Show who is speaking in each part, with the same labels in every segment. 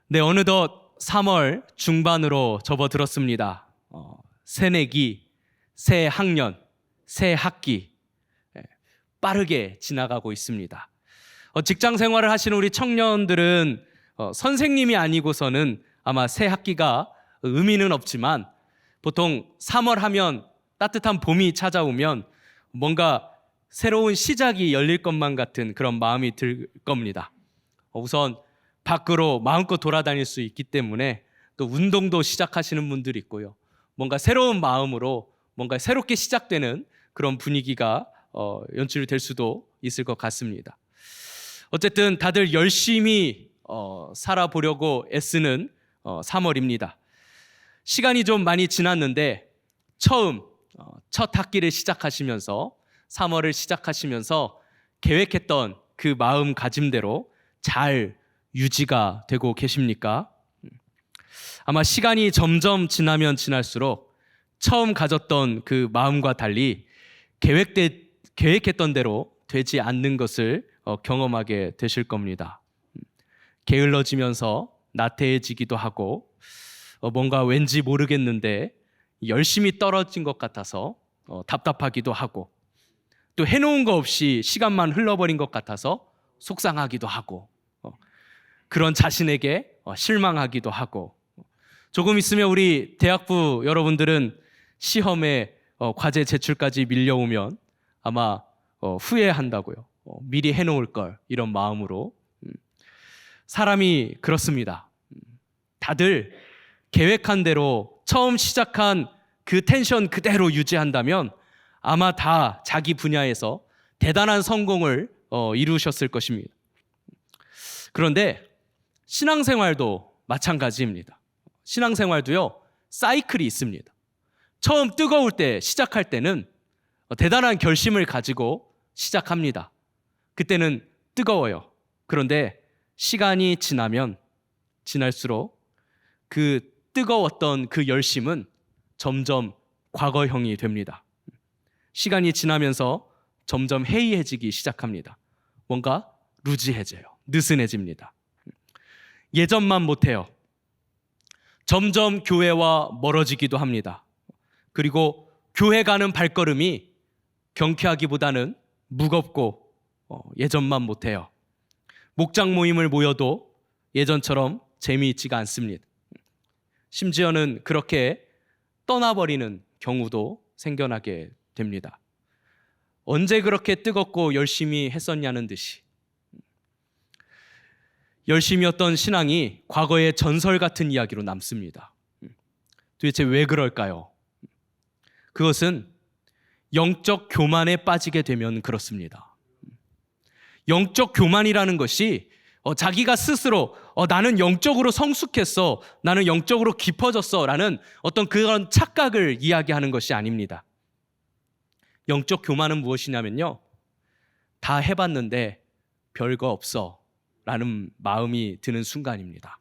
Speaker 1: 네, 어느덧 3월 중반으로 접어들었습니다. 새내기, 새 학년, 새 학기 빠르게 지나가고 있습니다. 직장 생활을 하시는 우리 청년들은 선생님이 아니고서는 아마 새 학기가 의미는 없지만 보통 3월 하면 따뜻한 봄이 찾아오면 뭔가 새로운 시작이 열릴 것만 같은 그런 마음이 들 겁니다. 우선 밖으로 마음껏 돌아다닐 수 있기 때문에 또 운동도 시작하시는 분들이 있고요. 뭔가 새로운 마음으로 뭔가 새롭게 시작되는 그런 분위기가 연출이 될 수도 있을 것 같습니다. 어쨌든 다들 열심히 살아보려고 애쓰는 3월입니다. 시간이 좀 많이 지났는데 처음 첫 학기를 시작하시면서 3월을 시작하시면서 계획했던 그 마음가짐대로 잘 유지가 되고 계십니까? 아마 시간이 점점 지나면 지날수록 처음 가졌던 그 마음과 달리 계획했던 대로 되지 않는 것을 경험하게 되실 겁니다. 게을러지면서 나태해지기도 하고 뭔가 왠지 모르겠는데 열심히 떨어진 것 같아서 답답하기도 하고 또 해놓은 거 없이 시간만 흘러버린 것 같아서 속상하기도 하고 그런 자신에게 실망하기도 하고 조금 있으면 우리 대학부 여러분들은 시험에 과제 제출까지 밀려오면 아마 후회한다고요. 미리 해놓을 걸 이런 마음으로 사람이 그렇습니다. 다들 계획한 대로 처음 시작한 그 텐션 그대로 유지한다면 아마 다 자기 분야에서 대단한 성공을 이루셨을 것입니다. 그런데 신앙생활도 마찬가지입니다. 신앙생활도요, 사이클이 있습니다. 처음 뜨거울 때 시작할 때는 대단한 결심을 가지고 시작합니다. 그때는 뜨거워요. 그런데 시간이 지나면 지날수록 그 뜨거웠던 그 열심은 점점 과거형이 됩니다. 시간이 지나면서 점점 해이해지기 시작합니다. 뭔가 루즈해져요. 느슨해집니다. 예전만 못해요. 점점 교회와 멀어지기도 합니다. 그리고 교회 가는 발걸음이 경쾌하기보다는 무겁고 예전만 못해요. 목장 모임을 모여도 예전처럼 재미있지가 않습니다. 심지어는 그렇게 떠나버리는 경우도 생겨나게 됩니다. 언제 그렇게 뜨겁고 열심히 했었냐는 듯이 열심이었던 신앙이 과거의 전설 같은 이야기로 남습니다. 도대체 왜 그럴까요? 그것은 영적 교만에 빠지게 되면 그렇습니다. 영적 교만이라는 것이 자기가 스스로 나는 영적으로 성숙했어, 나는 영적으로 깊어졌어 라는 어떤 그런 착각을 이야기하는 것이 아닙니다. 영적 교만은 무엇이냐면요, 다 해봤는데 별거 없어 라는 마음이 드는 순간입니다.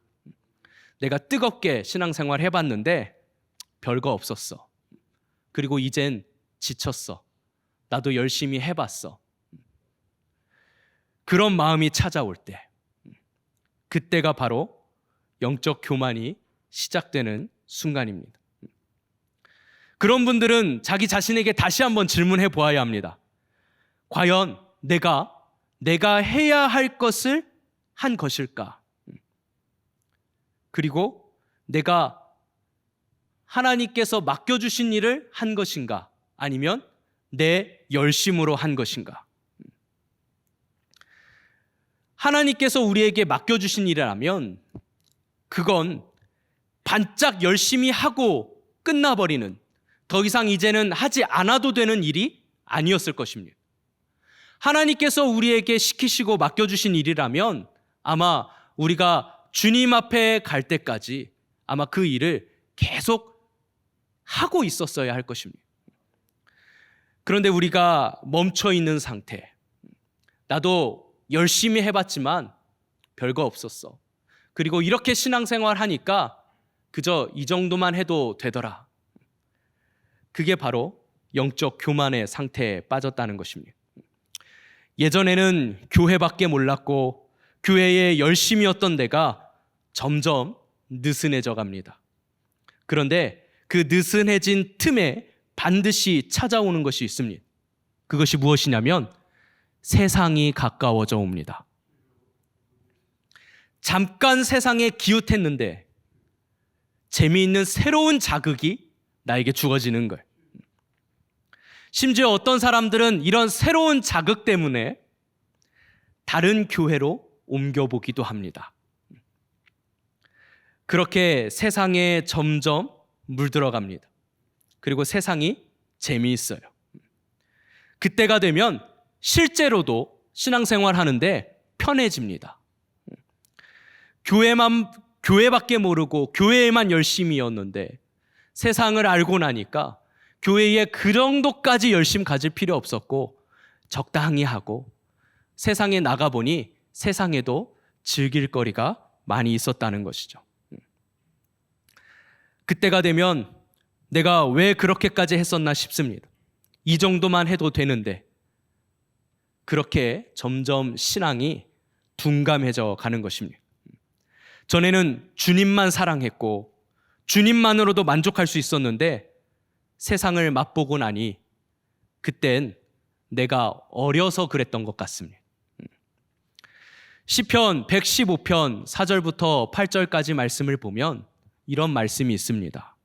Speaker 1: 내가 뜨겁게 신앙생활 해봤는데 별거 없었어. 그리고 이젠 지쳤어. 나도 열심히 해봤어. 그런 마음이 찾아올 때, 그때가 바로 영적 교만이 시작되는 순간입니다. 그런 분들은 자기 자신에게 다시 한번 질문해 보아야 합니다. 과연 내가 해야 할 것을 한 것일까? 그리고 내가 하나님께서 맡겨주신 일을 한 것인가? 아니면 내 열심으로 한 것인가? 하나님께서 우리에게 맡겨주신 일이라면 그건 반짝 열심히 하고 끝나버리는, 더 이상 이제는 하지 않아도 되는 일이 아니었을 것입니다. 하나님께서 우리에게 시키시고 맡겨주신 일이라면 아마 우리가 주님 앞에 갈 때까지 아마 그 일을 계속 하고 있었어야 할 것입니다. 그런데 우리가 멈춰 있는 상태, 나도 열심히 해봤지만 별거 없었어. 그리고 이렇게 신앙생활 하니까 그저 이 정도만 해도 되더라. 그게 바로 영적 교만의 상태에 빠졌다는 것입니다. 예전에는 교회밖에 몰랐고 교회에 열심이었던 내가 점점 느슨해져 갑니다. 그런데 그 느슨해진 틈에 반드시 찾아오는 것이 있습니다. 그것이 무엇이냐면 세상이 가까워져 옵니다. 잠깐 세상에 기웃했는데 재미있는 새로운 자극이 나에게 주어지는 거예요. 심지어 어떤 사람들은 이런 새로운 자극 때문에 다른 교회로 옮겨보기도 합니다. 그렇게 세상에 점점 물들어갑니다. 그리고 세상이 재미있어요. 그때가 되면 실제로도 신앙생활 하는데 편해집니다. 교회밖에 모르고 교회에만 열심이었는데 세상을 알고 나니까 교회에 그 정도까지 열심 가질 필요 없었고 적당히 하고 세상에 나가보니 세상에도 즐길 거리가 많이 있었다는 것이죠. 그때가 되면 내가 왜 그렇게까지 했었나 싶습니다. 이 정도만 해도 되는데 그렇게 점점 신앙이 둔감해져 가는 것입니다. 전에는 주님만 사랑했고 주님만으로도 만족할 수 있었는데 세상을 맛보고 나니 그땐 내가 어려서 그랬던 것 같습니다. 시편 115편 4절부터 8절까지 말씀을 보면 이런 말씀이 있습니다.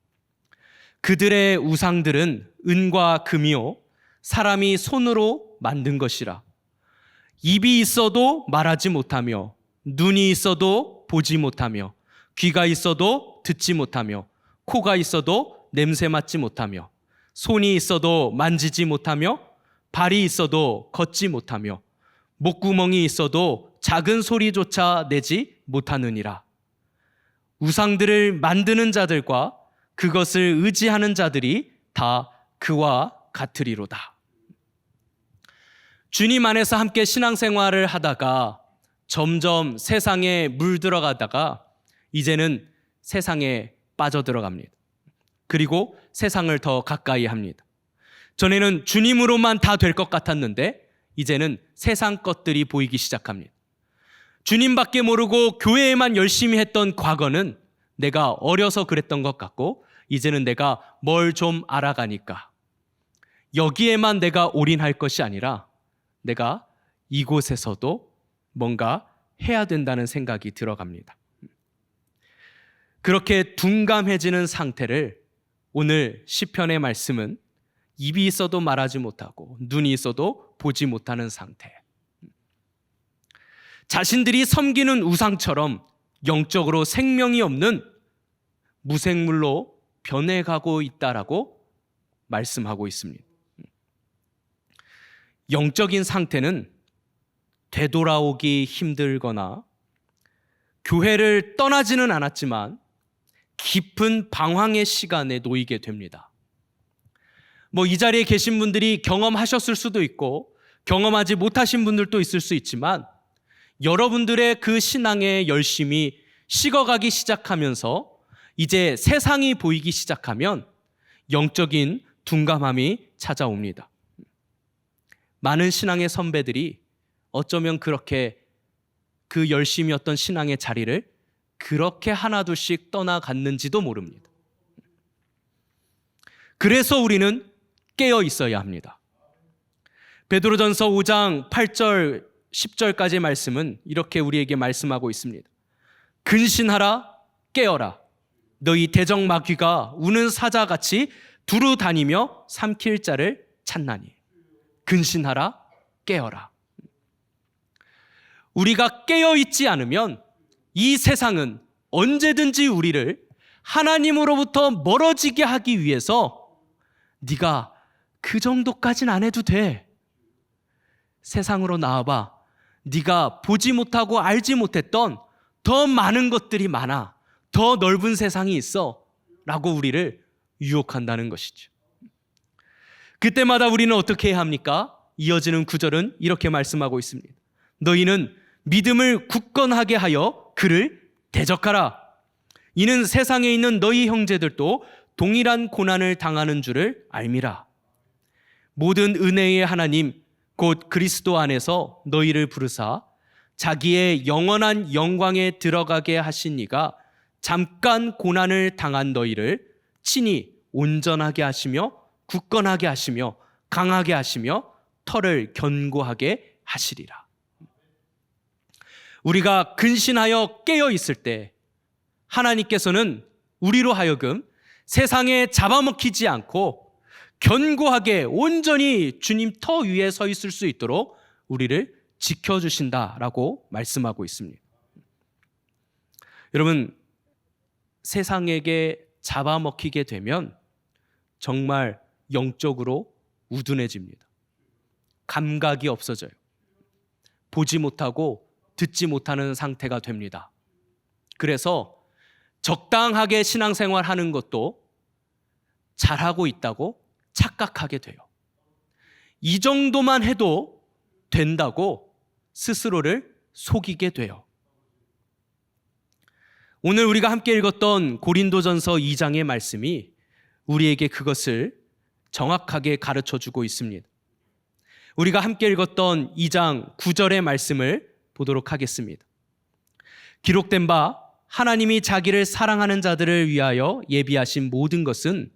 Speaker 1: 그들의 우상들은 은과 금이요 사람이 손으로 만든 것이라. 입이 있어도 말하지 못하며 눈이 있어도 보지 못하며 귀가 있어도 듣지 못하며 코가 있어도 냄새 맡지 못하며 손이 있어도 만지지 못하며 발이 있어도 걷지 못하며 목구멍이 있어도 작은 소리조차 내지 못하느니라. 우상들을 만드는 자들과 그것을 의지하는 자들이 다 그와 같으리로다. 주님 안에서 함께 신앙생활을 하다가 점점 세상에 물들어가다가 이제는 세상에 빠져들어갑니다. 그리고 세상을 더 가까이 합니다. 전에는 주님으로만 다 될 것 같았는데 이제는 세상 것들이 보이기 시작합니다. 주님밖에 모르고 교회에만 열심히 했던 과거는 내가 어려서 그랬던 것 같고 이제는 내가 뭘 좀 알아가니까 여기에만 내가 올인할 것이 아니라 내가 이곳에서도 뭔가 해야 된다는 생각이 들어갑니다. 그렇게 둔감해지는 상태를 오늘 시편의 말씀은 입이 있어도 말하지 못하고 눈이 있어도 보지 못하는 상태. 자신들이 섬기는 우상처럼 영적으로 생명이 없는 무생물로 변해가고 있다라고 말씀하고 있습니다. 영적인 상태는 되돌아오기 힘들거나 교회를 떠나지는 않았지만 깊은 방황의 시간에 놓이게 됩니다. 이 자리에 계신 분들이 경험하셨을 수도 있고 경험하지 못하신 분들도 있을 수 있지만 여러분들의 그 신앙의 열심이 식어가기 시작하면서 이제 세상이 보이기 시작하면 영적인 둔감함이 찾아옵니다. 많은 신앙의 선배들이 어쩌면 그렇게 그 열심이었던 신앙의 자리를 그렇게 하나둘씩 떠나갔는지도 모릅니다. 그래서 우리는 깨어 있어야 합니다. 베드로전서 5장 8절 10절까지의 말씀은 이렇게 우리에게 말씀하고 있습니다. 근신하라 깨어라 너희 대적 마귀가 우는 사자같이 두루 다니며 삼킬 자를 찾나니. 근신하라 깨어라. 우리가 깨어 있지 않으면 이 세상은 언제든지 우리를 하나님으로부터 멀어지게 하기 위해서 네가 그 정도까지는 안 해도 돼. 세상으로 나와봐. 네가 보지 못하고 알지 못했던 더 많은 것들이 많아. 더 넓은 세상이 있어. 라고 우리를 유혹한다는 것이죠. 그때마다 우리는 어떻게 해야 합니까? 이어지는 구절은 이렇게 말씀하고 있습니다. 너희는 믿음을 굳건하게 하여 그를 대적하라. 이는 세상에 있는 너희 형제들도 동일한 고난을 당하는 줄을 알미라. 모든 은혜의 하나님 곧 그리스도 안에서 너희를 부르사 자기의 영원한 영광에 들어가게 하신 이가 잠깐 고난을 당한 너희를 친히 온전하게 하시며 굳건하게 하시며 강하게 하시며 터를 견고하게 하시리라. 우리가 근신하여 깨어 있을 때 하나님께서는 우리로 하여금 세상에 잡아먹히지 않고 견고하게 온전히 주님 터 위에 서 있을 수 있도록 우리를 지켜주신다라고 말씀하고 있습니다. 여러분, 세상에게 잡아먹히게 되면 정말 영적으로 우둔해집니다. 감각이 없어져요. 보지 못하고 듣지 못하는 상태가 됩니다. 그래서 적당하게 신앙생활 하는 것도 잘하고 있다고 착각하게 돼요. 이 정도만 해도 된다고 스스로를 속이게 돼요. 오늘 우리가 함께 읽었던 고린도전서 2장의 말씀이 우리에게 그것을 정확하게 가르쳐주고 있습니다. 우리가 함께 읽었던 2장 9절의 말씀을 보도록 하겠습니다. 기록된 바 하나님이 자기를 사랑하는 자들을 위하여 예비하신 모든 것은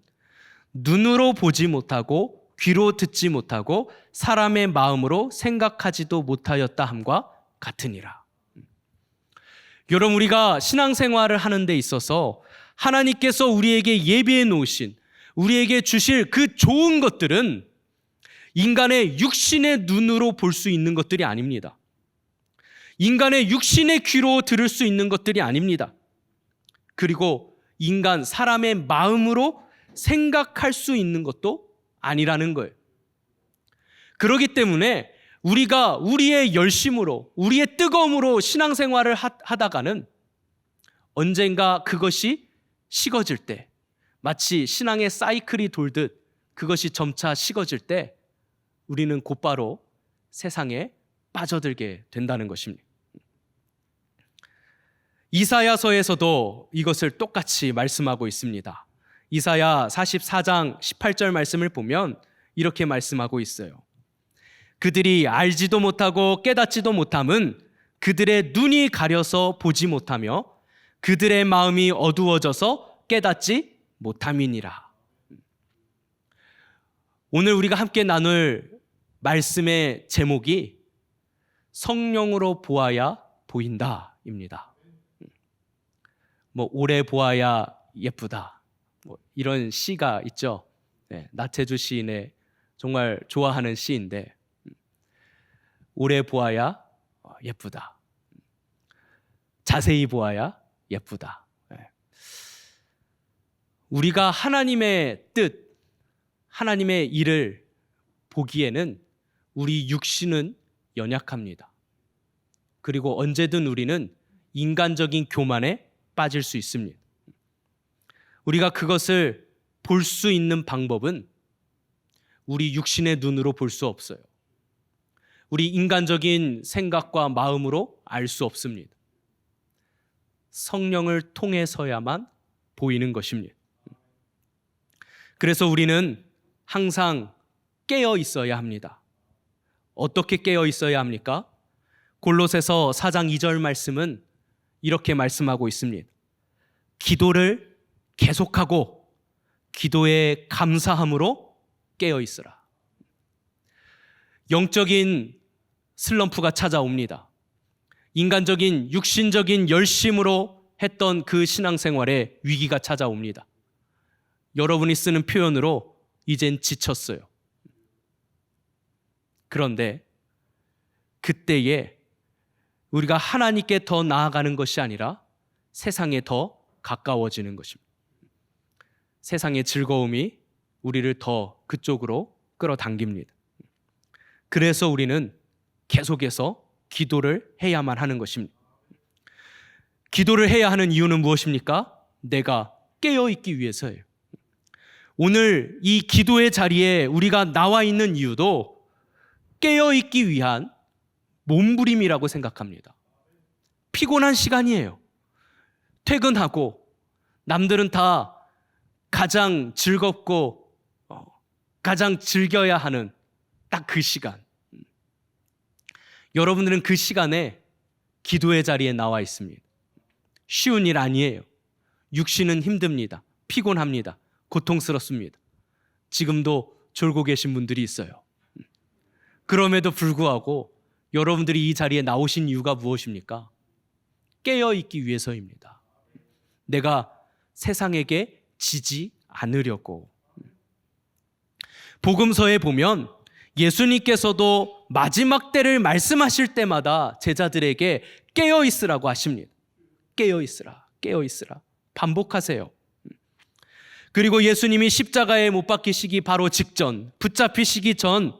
Speaker 1: 눈으로 보지 못하고 귀로 듣지 못하고 사람의 마음으로 생각하지도 못하였다 함과 같으니라. 여러분, 우리가 신앙생활을 하는 데 있어서 하나님께서 우리에게 예비해 놓으신, 우리에게 주실 그 좋은 것들은 인간의 육신의 눈으로 볼 수 있는 것들이 아닙니다. 인간의 육신의 귀로 들을 수 있는 것들이 아닙니다. 그리고 사람의 마음으로 생각할 수 있는 것도 아니라는 거예요. 그렇기 때문에 우리가 우리의 열심으로, 우리의 뜨거움으로 신앙생활을 하다가는 언젠가 그것이 식어질 때, 마치 신앙의 사이클이 돌듯 그것이 점차 식어질 때 우리는 곧바로 세상에 빠져들게 된다는 것입니다. 이사야서에서도 이것을 똑같이 말씀하고 있습니다. 이사야 44장 18절 말씀을 보면 이렇게 말씀하고 있어요. 그들이 알지도 못하고 깨닫지도 못함은 그들의 눈이 가려서 보지 못하며 그들의 마음이 어두워져서 깨닫지 못함이니라. 오늘 우리가 함께 나눌 말씀의 제목이 성령으로 보아야 보인다입니다. 오래 보아야 예쁘다, 이런 시가 있죠. 나태주 시인의 정말 좋아하는 시인데, 오래 보아야 예쁘다, 자세히 보아야 예쁘다. 우리가 하나님의 뜻, 하나님의 일을 보기에는 우리 육신은 연약합니다. 그리고 언제든 우리는 인간적인 교만에 빠질 수 있습니다. 우리가 그것을 볼 수 있는 방법은 우리 육신의 눈으로 볼 수 없어요. 우리 인간적인 생각과 마음으로 알 수 없습니다. 성령을 통해서야만 보이는 것입니다. 그래서 우리는 항상 깨어 있어야 합니다. 어떻게 깨어 있어야 합니까? 골로새서 4장 2절 말씀은 이렇게 말씀하고 있습니다. 기도를 계속하고 기도에 감사함으로 깨어 있으라. 영적인 슬럼프가 찾아옵니다. 인간적인 육신적인 열심으로 했던 그 신앙생활에 위기가 찾아옵니다. 여러분이 쓰는 표현으로 이젠 지쳤어요. 그런데 그때에 우리가 하나님께 더 나아가는 것이 아니라 세상에 더 가까워지는 것입니다. 세상의 즐거움이 우리를 더 그쪽으로 끌어당깁니다. 그래서 우리는 계속해서 기도를 해야만 하는 것입니다. 기도를 해야 하는 이유는 무엇입니까? 내가 깨어있기 위해서예요. 오늘 이 기도의 자리에 우리가 나와 있는 이유도 깨어있기 위한 몸부림이라고 생각합니다. 피곤한 시간이에요. 퇴근하고 남들은 다 가장 즐겁고 가장 즐겨야 하는 딱 그 시간. 여러분들은 그 시간에 기도의 자리에 나와 있습니다. 쉬운 일 아니에요. 육신은 힘듭니다. 피곤합니다. 고통스럽습니다. 지금도 졸고 계신 분들이 있어요. 그럼에도 불구하고 여러분들이 이 자리에 나오신 이유가 무엇입니까? 깨어있기 위해서입니다. 내가 세상에게 지지 않으려고. 복음서에 보면 예수님께서도 마지막 때를 말씀하실 때마다 제자들에게 깨어있으라고 하십니다. 깨어있으라, 깨어있으라. 반복하세요. 그리고 예수님이 십자가에 못 박히시기 바로 직전, 붙잡히시기 전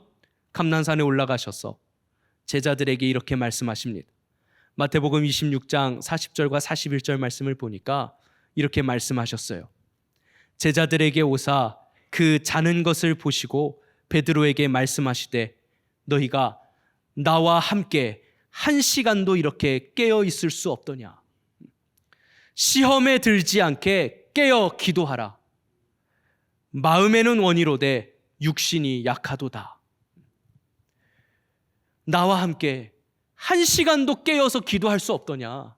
Speaker 1: 감난산에 올라가셔서 제자들에게 이렇게 말씀하십니다. 마태복음 26장 40절과 41절 말씀을 보니까 이렇게 말씀하셨어요. 제자들에게 오사 그 자는 것을 보시고 베드로에게 말씀하시되 너희가 나와 함께 1시간도 이렇게 깨어 있을 수 없더냐. 시험에 들지 않게 깨어 기도하라. 마음에는 원이로되 육신이 약하도다. 나와 함께 1시간도 깨어서 기도할 수 없더냐.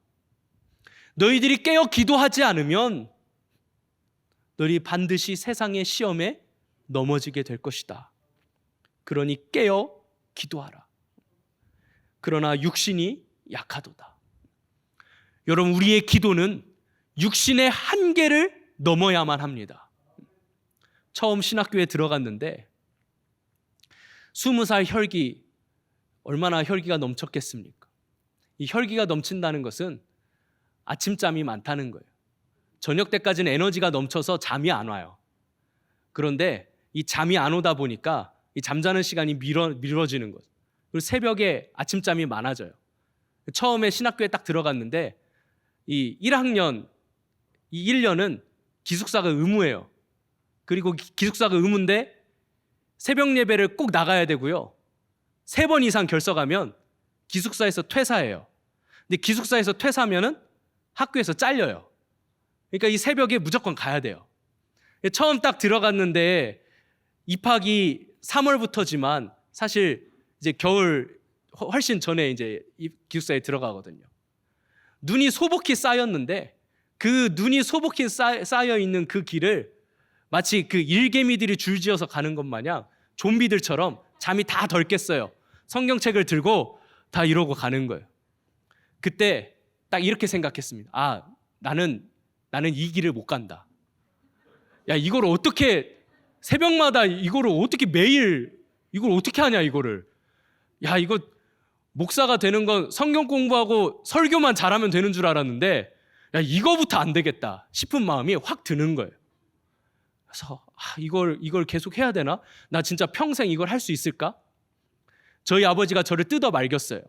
Speaker 1: 너희들이 깨어 기도하지 않으면 너희 반드시 세상의 시험에 넘어지게 될 것이다. 그러니 깨어 기도하라. 그러나 육신이 약하도다. 여러분, 우리의 기도는 육신의 한계를 넘어야만 합니다. 처음 신학교에 들어갔는데 20살 혈기, 얼마나 혈기가 넘쳤겠습니까? 이 혈기가 넘친다는 것은 아침잠이 많다는 거예요. 저녁 때까지는 에너지가 넘쳐서 잠이 안 와요. 그런데 이 잠이 안 오다 보니까 이 잠자는 시간이 미뤄지는 거죠. 그리고 새벽에 아침잠이 많아져요. 처음에 신학교에 딱 들어갔는데 이 1학년, 이 1년은 기숙사가 의무예요. 그리고 기숙사가 의무인데 새벽 예배를 꼭 나가야 되고요. 3번 이상 결석하면 기숙사에서 퇴사해요. 근데 기숙사에서 퇴사하면은 학교에서 잘려요. 그러니까 이 새벽에 무조건 가야 돼요. 처음 딱 들어갔는데 입학이 3월부터지만 사실 이제 겨울 훨씬 전에 이제 기숙사에 들어가거든요. 눈이 소복히 쌓였는데 그 눈이 소복히 쌓여 있는 그 길을 마치 그 일개미들이 줄지어서 가는 것 마냥 좀비들처럼 잠이 다 덜 깼어요. 성경책을 들고 다 이러고 가는 거예요. 그때 딱 이렇게 생각했습니다. 아, 나는 이 길을 못 간다. 야, 이걸 어떻게 새벽마다 이거를 어떻게 매일 이걸 어떻게 하냐 이거를. 야, 이거 목사가 되는 건 성경 공부하고 설교만 잘하면 되는 줄 알았는데 야, 이거부터 안 되겠다 싶은 마음이 확 드는 거예요. 그래서 이걸 계속 해야 되나? 나 진짜 평생 이걸 할 수 있을까? 저희 아버지가 저를 뜯어 말겼어요.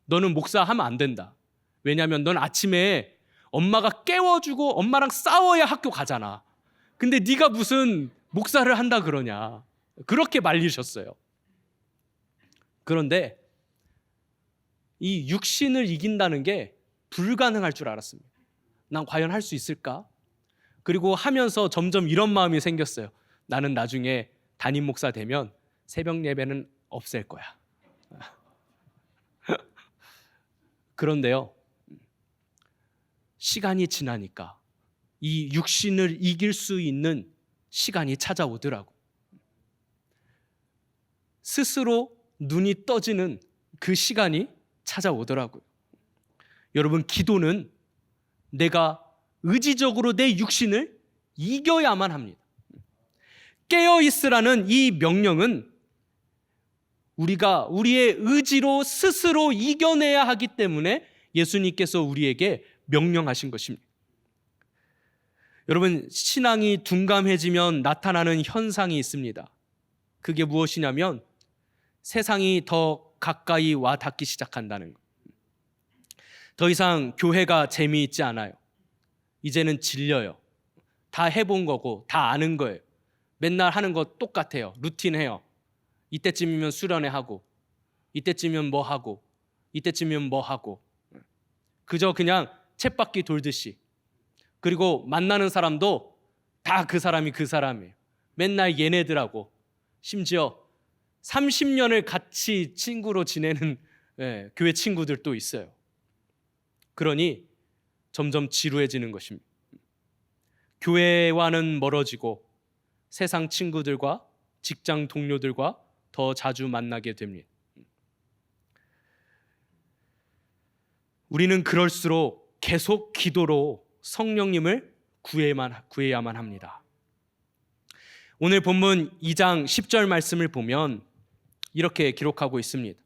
Speaker 1: 너는 목사하면 안 된다. 왜냐하면 넌 아침에 엄마가 깨워주고 엄마랑 싸워야 학교 가잖아. 근데 네가 무슨 목사를 한다 그러냐. 그렇게 말리셨어요. 그런데 이 육신을 이긴다는 게 불가능할 줄 알았습니다. 난 과연 할 수 있을까? 그리고 하면서 점점 이런 마음이 생겼어요. 나는 나중에 담임 목사 되면 새벽 예배는 없앨 거야. 그런데요, 시간이 지나니까 이 육신을 이길 수 있는 시간이 찾아오더라고. 스스로 눈이 떠지는 그 시간이 찾아오더라고요. 여러분, 기도는 내가 의지적으로 내 육신을 이겨야만 합니다. 깨어있으라는 이 명령은 우리가 우리의 의지로 스스로 이겨내야 하기 때문에 예수님께서 우리에게 명령하신 것입니다. 여러분, 신앙이 둔감해지면 나타나는 현상이 있습니다. 그게 무엇이냐면 세상이 더 가까이 와 닿기 시작한다는 것. 더 이상 교회가 재미있지 않아요. 이제는 질려요. 다 해본 거고 다 아는 거예요. 맨날 하는 거 똑같아요. 루틴해요. 이때쯤이면 수련회 하고 이때쯤이면 뭐 하고 이때쯤이면 뭐 하고 그저 그냥 쳇바퀴 돌듯이. 그리고 만나는 사람도 다 그 사람이에요. 맨날 얘네들하고 심지어 30년을 같이 친구로 지내는 교회 친구들도 있어요. 그러니 점점 지루해지는 것입니다. 교회와는 멀어지고 세상 친구들과 직장 동료들과 더 자주 만나게 됩니다. 우리는 그럴수록 계속 기도로 성령님을 구해야만 합니다. 오늘 본문 2장 10절 말씀을 보면 이렇게 기록하고 있습니다.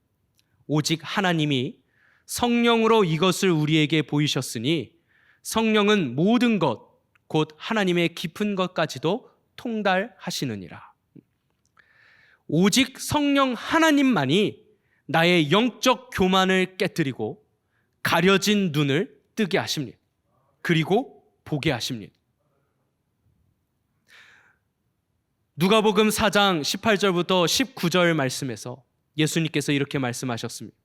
Speaker 1: 오직 하나님이 성령으로 이것을 우리에게 보이셨으니 성령은 모든 것 곧 하나님의 깊은 것까지도 통달하시느니라. 오직 성령 하나님만이 나의 영적 교만을 깨뜨리고 가려진 눈을 뜨게 하십니다. 그리고 보게 하십니다. 누가복음 4장 18절부터 19절 말씀에서 예수님께서 이렇게 말씀하셨습니다.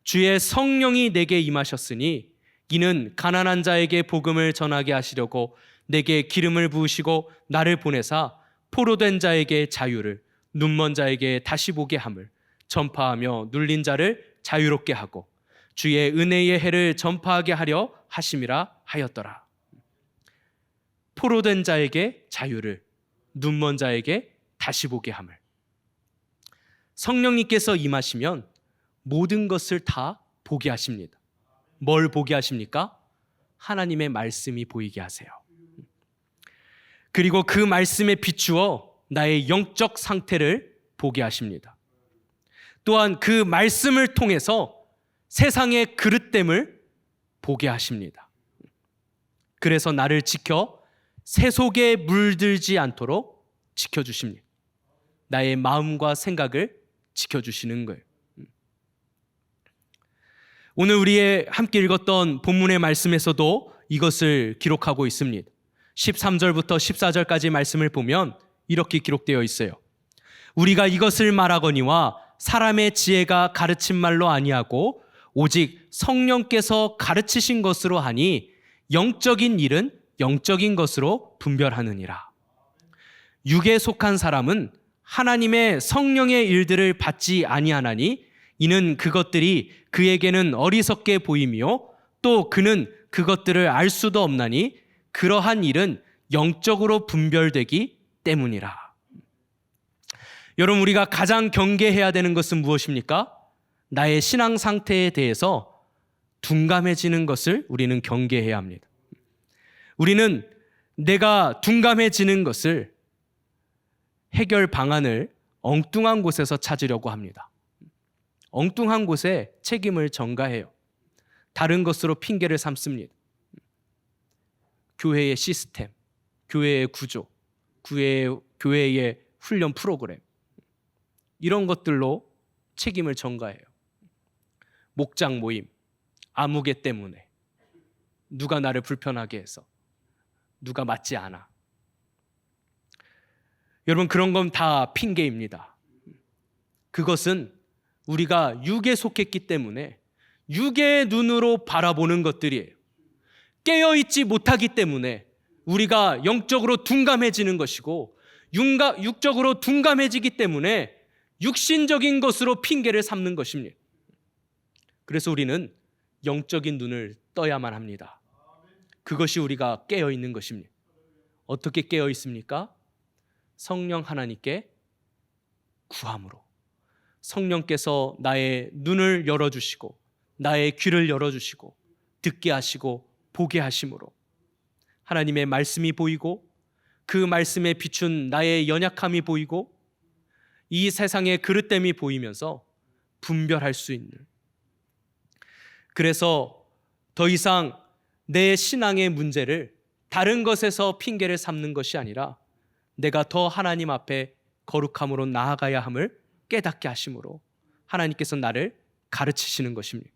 Speaker 1: 주의 성령이 내게 임하셨으니 이는 가난한 자에게 복음을 전하게 하시려고 내게 기름을 부으시고 나를 보내사 포로된 자에게 자유를, 눈먼 자에게 다시 보게 함을, 전파하며 눌린 자를 자유롭게 하고 주의 은혜의 해를 전파하게 하려 하심이라 하였더라. 포로된 자에게 자유를, 눈먼 자에게 다시 보게 함을. 성령님께서 임하시면 모든 것을 다 보게 하십니다. 뭘 보게 하십니까? 하나님의 말씀이 보이게 하세요. 그리고 그 말씀에 비추어 나의 영적 상태를 보게 하십니다. 또한 그 말씀을 통해서 세상의 그릇됨을 보게 하십니다. 그래서 나를 지켜 새 속에 물들지 않도록 지켜주십니다. 나의 마음과 생각을 지켜주시는 거예요. 오늘 우리의 함께 읽었던 본문의 말씀에서도 이것을 기록하고 있습니다. 13절부터 14절까지 말씀을 보면 이렇게 기록되어 있어요. 우리가 이것을 말하거니와 사람의 지혜가 가르친 말로 아니하고 오직 성령께서 가르치신 것으로 하니 영적인 일은 영적인 것으로 분별하느니라. 육에 속한 사람은 하나님의 성령의 일들을 받지 아니하나니 이는 그것들이 그에게는 어리석게 보이며 또 그는 그것들을 알 수도 없나니 그러한 일은 영적으로 분별되기 때문이라. 여러분, 우리가 가장 경계해야 되는 것은 무엇입니까? 나의 신앙 상태에 대해서 둔감해지는 것을 우리는 경계해야 합니다. 우리는 내가 둔감해지는 것을 해결 방안을 엉뚱한 곳에서 찾으려고 합니다. 엉뚱한 곳에 책임을 전가해요. 다른 것으로 핑계를 삼습니다. 교회의 시스템, 교회의 구조, 교회의 훈련 프로그램, 이런 것들로 책임을 전가해요. 목장 모임, 아무개 때문에 누가 나를 불편하게 해서, 누가 맞지 않아. 여러분, 그런 건 다 핑계입니다. 그것은 우리가 육에 속했기 때문에 육의 눈으로 바라보는 것들이에요. 깨어있지 못하기 때문에 우리가 영적으로 둔감해지는 것이고, 육적으로 둔감해지기 때문에 육신적인 것으로 핑계를 삼는 것입니다. 그래서 우리는 영적인 눈을 떠야만 합니다. 그것이 우리가 깨어있는 것입니다. 어떻게 깨어있습니까? 성령 하나님께 구함으로. 성령께서 나의 눈을 열어주시고 나의 귀를 열어주시고 듣게 하시고 보게 하심으로 하나님의 말씀이 보이고 그 말씀에 비춘 나의 연약함이 보이고 이 세상의 그릇됨이 보이면서 분별할 수 있는, 그래서 더 이상 내 신앙의 문제를 다른 것에서 핑계를 삼는 것이 아니라 내가 더 하나님 앞에 거룩함으로 나아가야 함을 깨닫게 하심으로 하나님께서 나를 가르치시는 것입니다.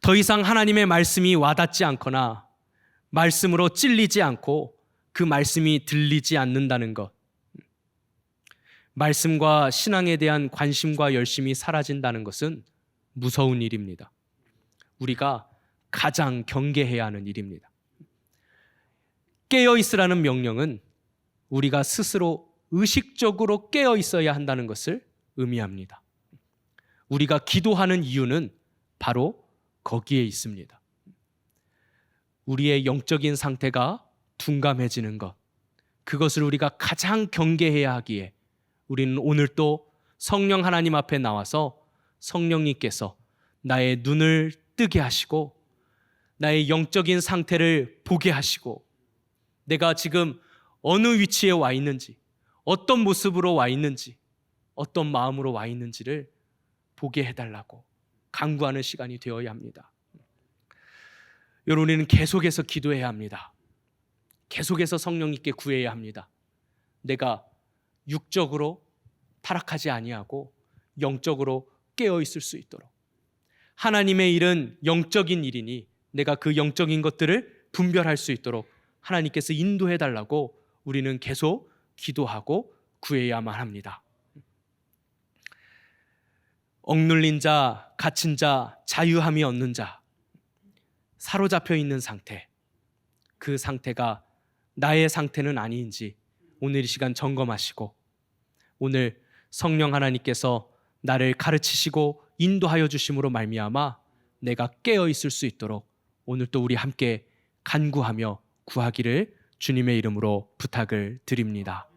Speaker 1: 더 이상 하나님의 말씀이 와닿지 않거나 말씀으로 찔리지 않고 그 말씀이 들리지 않는다는 것, 말씀과 신앙에 대한 관심과 열심이 사라진다는 것은 무서운 일입니다. 우리가 가장 경계해야 하는 일입니다. 깨어있으라는 명령은 우리가 스스로 의식적으로 깨어 있어야 한다는 것을 의미합니다. 우리가 기도하는 이유는 바로 거기에 있습니다. 우리의 영적인 상태가 둔감해지는 것, 그것을 우리가 가장 경계해야 하기에 우리는 오늘 또 성령 하나님 앞에 나와서 성령님께서 나의 눈을 뜨게 하시고 나의 영적인 상태를 보게 하시고 내가 지금 어느 위치에 와 있는지, 어떤 모습으로 와 있는지, 어떤 마음으로 와 있는지를 보게 해달라고 간구하는 시간이 되어야 합니다. 여러분, 우리는 계속해서 기도해야 합니다. 계속해서 성령님께 구해야 합니다. 내가 육적으로 타락하지 아니하고 영적으로 깨어 있을 수 있도록. 하나님의 일은 영적인 일이니 내가 그 영적인 것들을 분별할 수 있도록 하나님께서 인도해 달라고 우리는 계속 기도하고 구해야만 합니다. 억눌린 자, 갇힌 자, 자유함이 없는 자, 사로잡혀 있는 상태, 그 상태가 나의 상태는 아닌지 오늘 이 시간 점검하시고 오늘 성령 하나님께서 나를 가르치시고 인도하여 주심으로 말미암아 내가 깨어 있을 수 있도록 오늘 또 우리 함께 간구하며 구하기를 주님의 이름으로 부탁을 드립니다.